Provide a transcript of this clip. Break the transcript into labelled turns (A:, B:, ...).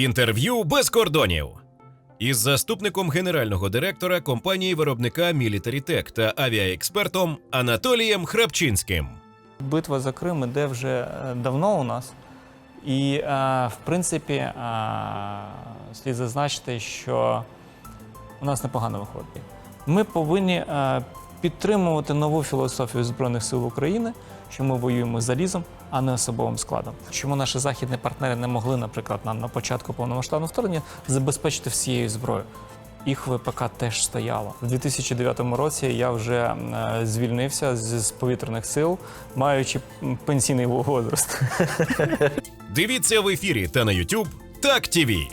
A: Інтерв'ю без кордонів із заступником генерального директора компанії-виробника Military Tech та авіаекспертом Анатолієм Храпчинським.
B: Битва за Крим іде вже давно у нас. І, в принципі, слід зазначити, що у нас непогано виходить. Ми повинні підтримувати нову філософію Збройних сил України, що ми воюємо залізом, а не особовим складом. Чому наші західні партнери не могли, наприклад, нам на початку повномасштабного вторгнення забезпечити всією зброєю? Їх ВПК теж стояло. У 2009 році я вже звільнився з повітряних сил, маючи пенсійний возраст.
A: Дивіться в ефірі та на YouTube Так ТІВІ.